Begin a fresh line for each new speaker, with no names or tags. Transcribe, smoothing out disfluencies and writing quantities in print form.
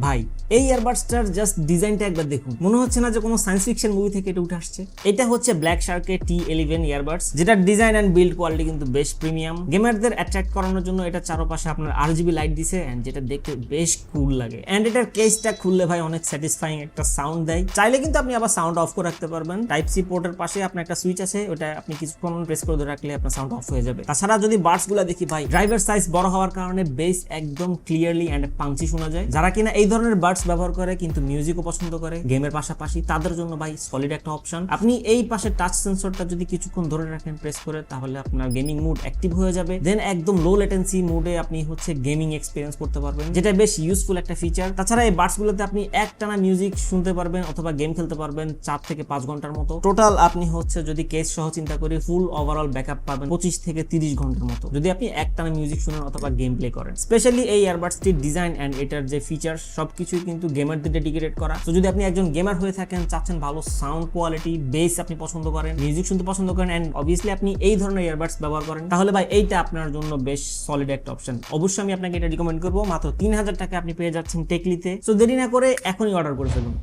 ভাই এই ইয়ারবাডসটার জাস্ট ডিজাইনটা একবার দেখুন, মনে হচ্ছে না যে কোনো সায়েন্স ফিকশন মুভি থেকে এটা উঠে আসছে। এটা হচ্ছে ব্ল্যাক শার্কের T11 ইয়ারবাডস, যেটার ডিজাইন এন্ড বিল্ড কোয়ালিটি কিন্তু বেশ প্রিমিয়াম। গেমারদের অ্যাট্রাক্ট করানোর জন্য এটা চারপাশে আপনার RGB লাইট দিছে এন্ড যেটা দেখতে বেশ কুল লাগে। এন্ড এটার কেসটা খুললে ভাই অনেক স্যাটিসফাইং একটা সাউন্ড দেয়। চাইলে কিন্তু আপনি আবার সাউন্ড অফ করে রাখতে পারবেন। টাইপ সি পোর্টের পাশে আপনার একটা সুইচ আছে, ওটা আপনি কিছুক্ষণ প্রেস করে ধরে রাখলে আপনার সাউন্ড অফ হয়ে যাবে। তাছাড়া যদি বাডস গুলা দেখি ভাই, ড্রাইভার সাইজ বড় হওয়ার কারণে বেস একদম ক্লিয়ারলি এন্ড পাঞ্চি শোনা যায়। যারা কিনা এই ধরনের বাডস ব্যবহার করে কিন্তু মিউজিকও পছন্দ করে গেমের পাশাপাশি, তাদের জন্য ভাই সলিড একটা অপশন। আপনি এই পাশে টাচ সেন্সরটা যদি কিছুক্ষণ ধরে রাখেন প্রেস করে, তাহলে আপনার গেমিং মুড অ্যাক্টিভ হয়ে যাবে। দেন একদম লো লেটেন্সি মুডে আপনি হচ্ছে গেমিং এক্সপেরিয়েন্স করতে পারবেন, যেটা বেশ ইউজফুল একটা ফিচার। তাছাড়া এই বাডস গুলোতে আপনি একটানা মিউজিক শুনতে পারবেন অথবা গেম খেলতে পারবেন 4 থেকে 5 ঘন্টার মতো। টোটাল আপনি হচ্ছে যদি কেস সহ চিন্তা করি ফুল ওভারঅল ব্যাকআপ পাবেন 25 থেকে 30 ঘন্টার মতো, যদি আপনি একটানা মিউজিক শুনেন অথবা গেম প্লে করেন। স্পেশালি এই ইয়ারবাডসটির ডিজাইন এন্ড এটার যে ফিচার সবকিছুই কিন্তু গেমারদের ডেডিকেটেড করা। তো যদি আপনি একজন গেমার হয়ে থাকেন, চাচ্ছেন ভালো সাউন্ড কোয়ালিটি, বেস আপনি পছন্দ করেন, মিউজিক শুনতে পছন্দ করেন এন্ড অবভিয়াসলি আপনি এই ধরনের ইয়ারবাডস ব্যবহার করেন, তাহলে ভাই এইটা আপনার জন্য বেশ সলিড একটা অপশন। অবশ্যই আমি আপনাকে এটা রিকমেন্ড করবো। মাত্র 3000 টাকা আপনি পেয়ে যাচ্ছেন টেকলিতে। সো দেরি না করে এখনই অর্ডার করে ফেলুন।